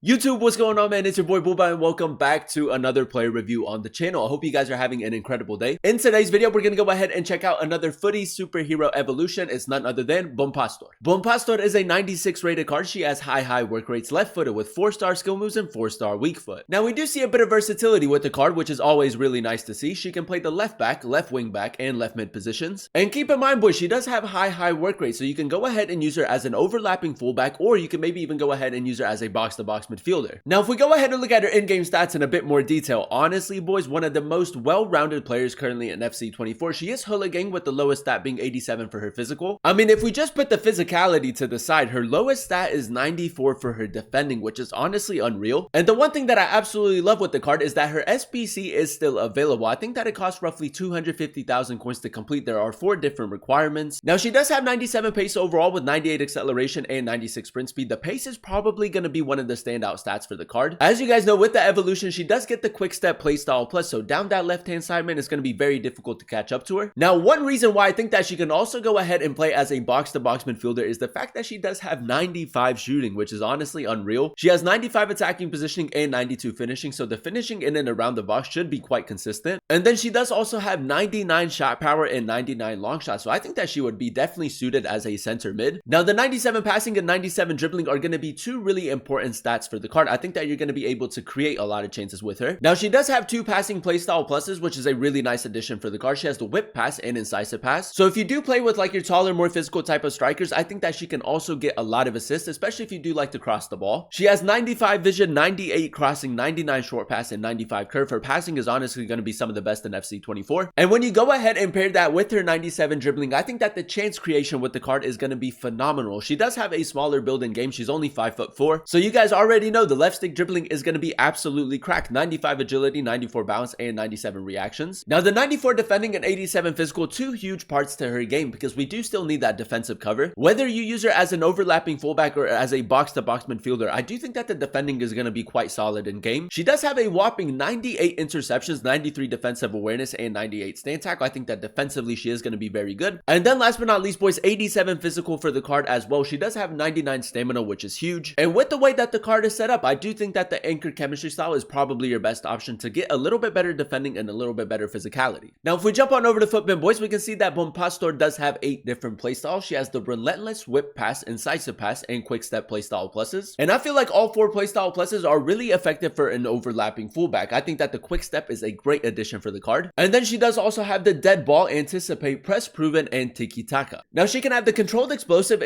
YouTube, what's going on, man? It's your boy Boomba, and welcome back to another player review on the channel. I hope you guys are having an incredible day. In today's video, we're going to go ahead and check out another Futties superhero evolution. It's none other than Bompastor. Bompastor is a 96 rated card. She has high work rates, left-footed with 4-star skill moves and 4-star weak foot. Now, we do see a bit of versatility with the card, which is always really nice to see. She can play the left back, left wing back, and left mid positions. And keep in mind, boys, she does have high work rate, so you can go ahead and use her as an overlapping fullback, or you can maybe even go ahead and use her as a box-to-box midfielder. Now, if we go ahead and look at her in-game stats in a bit more detail, honestly, boys, one of the most well-rounded players currently in FC24. She is hooligan with the lowest stat being 87 for her physical. I mean, if we just put the physicality to the side, her lowest stat is 94 for her defending, which is honestly unreal. And the one thing that I absolutely love with the card is that her SBC is still available. I think that it costs roughly 250,000 coins to complete. There are 4 different requirements. Now, she does have 97 pace overall with 98 acceleration and 96 sprint speed. The pace is probably going to be one of the standout stats for the card. As you guys know, with the evolution, she does get the quick step playstyle plus, so down that left hand side, man, it's going to be very difficult to catch up to her. Now, one reason why I think that she can also go ahead and play as a box-to-box midfielder is the fact that she does have 95 shooting, which is honestly unreal. She has 95 attacking positioning and 92 finishing, so the finishing in and around the box should be quite consistent. And then she does also have 99 shot power and 99 long shots, so I think that she would be definitely suited as a center mid. Now, the 97 passing and 97 dribbling are going to be 2 really important stats for the card. I think that you're going to be able to create a lot of chances with her. Now, she does have 2 passing playstyle pluses, which is a really nice addition for the card. She has the whip pass and incisive pass. So if you do play with like your taller, more physical type of strikers, I think that she can also get a lot of assists, especially if you do like to cross the ball. She has 95 vision, 98 crossing, 99 short pass, and 95 curve. Her passing is honestly going to be some of the best in FC24. And when you go ahead and pair that with her 97 dribbling, I think that the chance creation with the card is going to be phenomenal. She does have a smaller build in game. She's only 5'4". So you guys already know the left stick dribbling is going to be absolutely cracked. 95 agility, 94 balance, and 97 reactions. Now, the 94 defending and 87 physical, 2 huge parts to her game because we do still need that defensive cover. Whether you use her as an overlapping fullback or as a box-to-box midfielder, I do think that the defending is going to be quite solid in game. She does have a whopping 98 interceptions, 93 defensive awareness, and 98 stand tackle. I think that defensively she is going to be very good. And then last but not least, boys, 87 physical for the card as well. She does have 99 stamina, which is huge. And with the way that the card is set up, I do think that the anchor chemistry style is probably your best option to get a little bit better defending and a little bit better physicality. Now, if we jump on over to Footman, boys, we can see that Bompastor does have 8 different playstyles. She has the relentless whip pass, incisive pass, and quick step playstyle pluses. And I feel like all 4 playstyle pluses are really effective for an overlapping fullback. I think that the quick step is a great addition for the card. And then she does also have the dead ball, anticipate, press proven, and tiki-taka. Now, she can have the controlled explosive,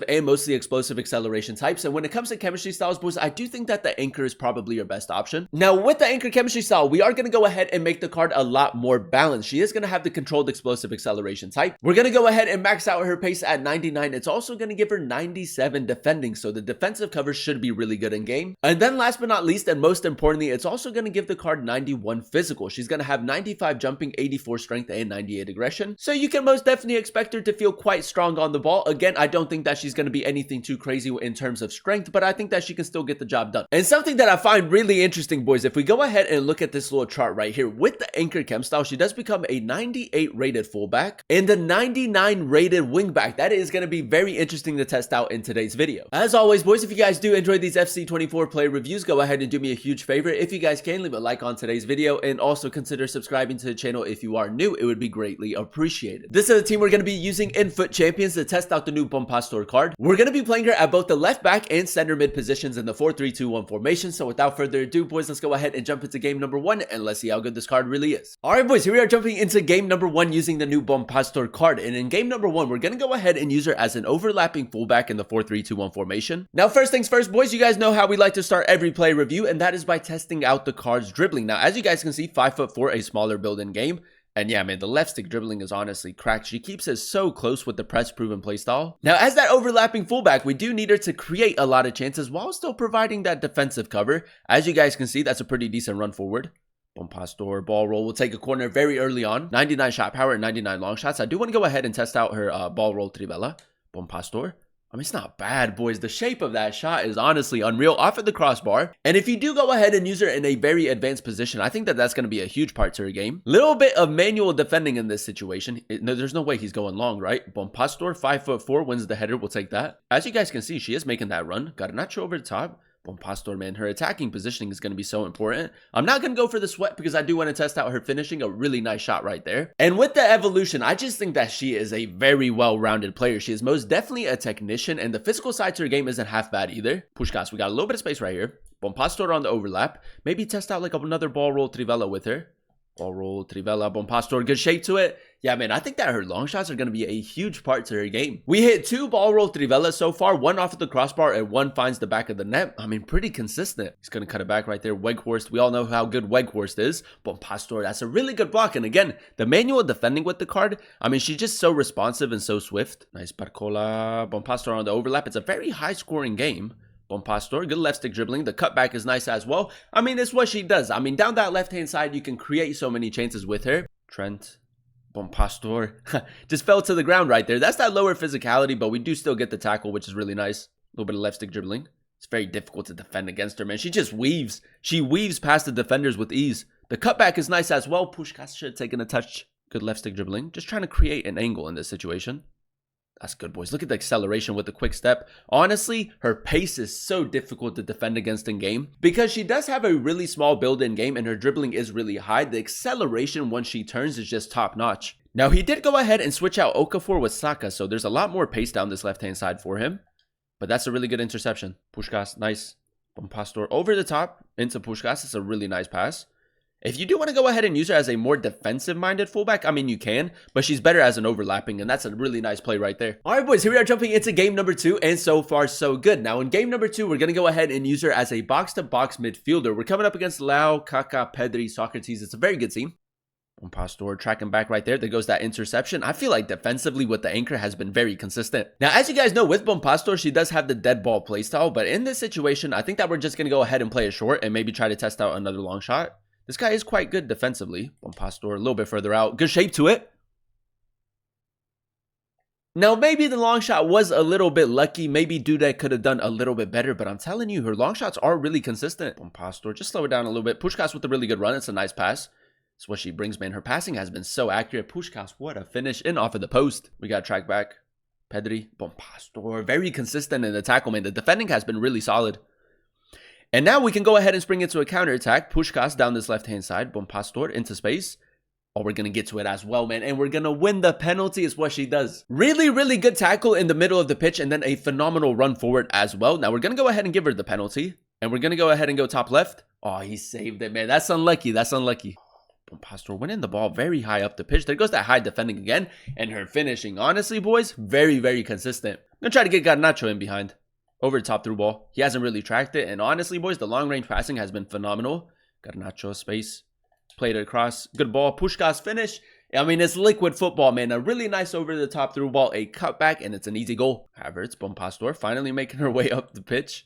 and mostly explosive acceleration types. And when it comes to chemistry styles, boys, I do think that the anchor is probably your best option. Now, with the anchor chemistry style, we are going to go ahead and make the card a lot more balanced. She is going to have the controlled explosive acceleration type. We're going to go ahead and max out her pace at 99. It's also going to give her 97 defending, so the defensive cover should be really good in game. And then last but not least, and most importantly, it's also going to give the card 91 physical. She's going to have 95 jumping, 84 strength, and 98 aggression. So you can most definitely expect her to feel quite strong on the ball. Again, I don't think that she's going to be anything too crazy in terms of strength, but I think that she can still get the job done. And something that I find really interesting, boys, if we go ahead and look at this little chart right here, with the anchor chem style, she does become a 98 rated fullback and a 99 rated wingback. That is going to be very interesting to test out in today's video. As always, boys, if you guys do enjoy these FC24 player reviews, go ahead and do me a huge favor. If you guys can, leave a like on today's video and also consider subscribing to the channel if you are new. It would be greatly appreciated. This is the team we're going to be using in Foot Champions to test out the new Bompastor card. We're going to be playing her at both the left back and center mid positions in the 4-3-2-1 formation. So without further ado, boys, let's go ahead and jump into game number 1 and let's see how good this card really is. Alright, boys, here we are jumping into game number 1 using the new Bompastor card. And in game number 1, we're going to go ahead and use her as an overlapping fullback in the 4-3-2-1 formation. Now, first things first, boys, you guys know how we like to start every play review, and that is by testing out the card's dribbling. Now, as you guys can see, 5'4", a smaller build in game. And yeah, man, the left stick dribbling is honestly cracked. She keeps us so close with the press proven playstyle. Now, as that overlapping fullback, we do need her to create a lot of chances while still providing that defensive cover. As you guys can see, that's a pretty decent run forward. Bompastor ball roll will take a corner very early on. 99 shot power and 99 long shots. I do want to go ahead and test out her ball roll trivela. Bompastor. I mean, it's not bad, boys. The shape of that shot is honestly unreal off of the crossbar. And if you do go ahead and use her in a very advanced position, I think that that's going to be a huge part to her game. Little bit of manual defending in this situation. There's no way he's going long, right? Bompastor, 5'4", wins the header. We'll take that. As you guys can see, she is making that run. Got a nacho over the top. Bompastor, man, her attacking positioning is going to be so important. I'm not going to go for the sweat because I do want to test out her finishing. A really nice shot right there. And with the evolution, I just think that she is a very well-rounded player. She is most definitely a technician, and the physical side to her game isn't half bad either. Pushkas, we got a little bit of space right here. Bompastor on the overlap. Maybe test out like another ball roll Trivela with her. Ball roll, Trivela, Bompastor, good shape to it. Yeah, man, I think that her long shots are going to be a huge part to her game. We hit 2 ball roll Trivela so far, 1 off of the crossbar and 1 finds the back of the net. I mean, pretty consistent. He's going to cut it back right there. Weghorst, we all know how good Weghorst is. Bompastor, that's a really good block. And again, the manual defending with the card, I mean, she's just so responsive and so swift. Nice Barcola, Bompastor on the overlap. It's a very high scoring game. Bompastor, good left stick dribbling. The cutback is nice as well. I mean, it's what she does. I mean, down that left-hand side, you can create so many chances with her. Trent, Bompastor, just fell to the ground right there. That's that lower physicality, but we do still get the tackle, which is really nice. A little bit of left stick dribbling. It's very difficult to defend against her, man. She just weaves. She weaves past the defenders with ease. The cutback is nice as well. Pushkas should have taken a touch. Good left stick dribbling. Just trying to create an angle in this situation. That's good, boys. Look at the acceleration with the quick step. Honestly, her pace is so difficult to defend against in game because she does have a really small build in game and her dribbling is really high. The acceleration once she turns is just top notch. Now, he did go ahead and switch out Okafor with Saka, so there's a lot more pace down this left-hand side for him. But that's a really good interception. Pushkas, nice. Bompastor over the top into Pushkas. It's a really nice pass. If you do want to go ahead and use her as a more defensive-minded fullback, I mean, you can, but she's better as an overlapping, and that's a really nice play right there. All right, boys, here we are jumping into game number 2, and so far, so good. Now, in game number 2, we're going to go ahead and use her as a box-to-box midfielder. We're coming up against Lau, Kaka, Pedri, Socrates. It's a very good team. Bompastor tracking back right there. There goes that interception. I feel like defensively with the anchor has been very consistent. Now, as you guys know, with Bompastor, she does have the dead ball playstyle, but in this situation, I think that we're just going to go ahead and play it short and maybe try to test out another long shot. This guy is quite good defensively. Bompastor a little bit further out. Good shape to it. Now, maybe the long shot was a little bit lucky. Maybe Dudek could have done a little bit better, but I'm telling you, her long shots are really consistent. Bompastor, just slow it down a little bit. Pushkas with a really good run. It's a nice pass. That's what she brings, man. Her passing has been so accurate. Pushkas, what a finish in off of the post. We got track back. Pedri, Bompastor, very consistent in the tackle, man. The defending has been really solid. And now we can go ahead and spring into a counterattack. Pushkas down this left-hand side. Bompastor into space. Oh, we're going to get to it as well, man. And we're going to win the penalty is what she does. Really, really good tackle in the middle of the pitch and then a phenomenal run forward as well. Now we're going to go ahead and give her the penalty. And we're going to go ahead and go top left. Oh, he saved it, man. That's unlucky. That's unlucky. Bompastor winning the ball very high up the pitch. There goes that high defending again. And her finishing, honestly, boys, very, very consistent. I'm going to try to get Garnacho in behind. Over the top through ball. He hasn't really tracked it. And honestly, boys, the long-range passing has been phenomenal. Garnacho space. Played it across. Good ball. Pushkas finish. I mean, it's liquid football, man. A really nice over-the-top through ball. A cutback, and it's an easy goal. Havertz, Bompastor, finally making her way up the pitch.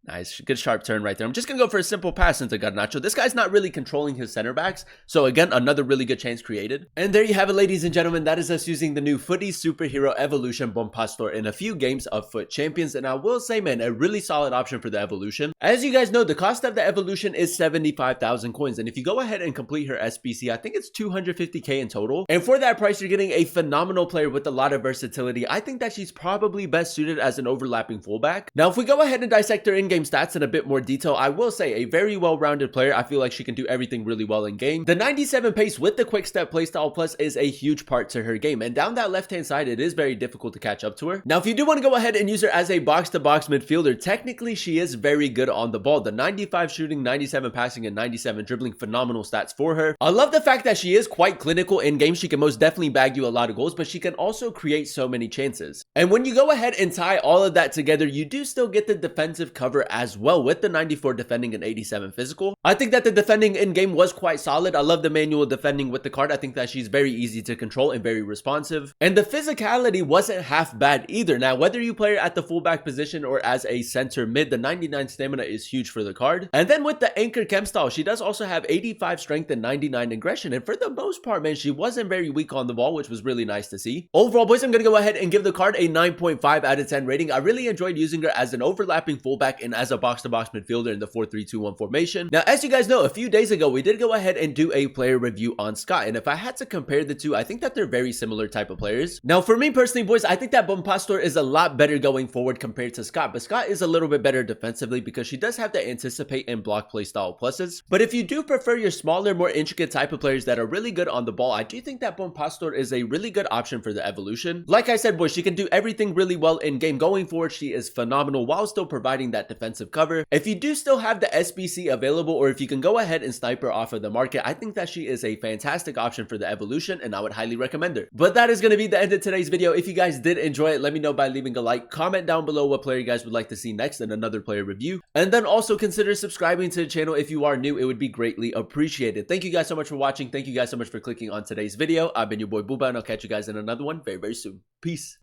Nice. Good sharp turn right there. I'm just going to go for a simple pass into Garnacho. This guy's not really controlling his center backs. So again, another really good chance created. And there you have it, ladies and gentlemen. That is us using the new Futties Superhero Evolution Bompastor in a few games of Foot Champions. And I will say, man, a really solid option for the Evolution. As you guys know, the cost of the Evolution is 75,000 coins. And if you go ahead and complete her SBC, I think it's 250k in total. And for that price, you're getting a phenomenal player with a lot of versatility. I think that she's probably best suited as an overlapping fullback. Now, if we go ahead and dissect her in-game stats in a bit more detail, I will say a very well-rounded player. I feel like she can do everything really well in game. The 97 pace with the quick step playstyle plus is a huge part to her game, and down that left-hand side, it is very difficult to catch up to her. Now, if you do want to go ahead and use her as a box-to-box midfielder, technically she is very good on the ball. The 95 shooting, 97 passing, and 97 dribbling, phenomenal stats for her. I love the fact that she is quite clinical in game. She can most definitely bag you a lot of goals, but she can also create so many chances. And when you go ahead and tie all of that together, you do still get the defensive cover as well with the 94 defending and 87 physical. I think that the defending in game was quite solid. I love the manual defending with the card. I think that she's very easy to control and very responsive. And the physicality wasn't half bad either. Now, whether you play her at the fullback position or as a center mid, the 99 stamina is huge for the card. And then with the anchor chem style, she does also have 85 strength and 99 aggression. And for the most part, man, she wasn't very weak on the ball, which was really nice to see. Overall, boys, I'm going to go ahead and give the card a 9.5 out of 10 rating. I really enjoyed using her as an overlapping fullback in and as a box-to-box midfielder in the 4-3-2-1 formation. Now, as you guys know, a few days ago, we did go ahead and do a player review on Scott, and if I had to compare the two, I think that they're very similar type of players. Now, for me personally, boys, I think that Bompastor is a lot better going forward compared to Scott, but Scott is a little bit better defensively because she does have the anticipate and block play style pluses. But if you do prefer your smaller, more intricate type of players that are really good on the ball, I do think that Bompastor is a really good option for the evolution. Like I said, boys, she can do everything really well in game. Going forward, she is phenomenal while still providing that defensive cover. If you do still have the SBC available, or if you can go ahead and snipe her off of the market, I think that she is a fantastic option for the evolution, and I would highly recommend her. But that is going to be the end of today's video. If you guys did enjoy it, let me know by leaving a like. Comment down below what player you guys would like to see next in another player review, and then also consider subscribing to the channel if you are new. It would be greatly appreciated. Thank you guys so much for watching. Thank you guys so much for clicking on today's video. I've been your boy Booba, and I'll catch you guys in another one very, very soon. Peace.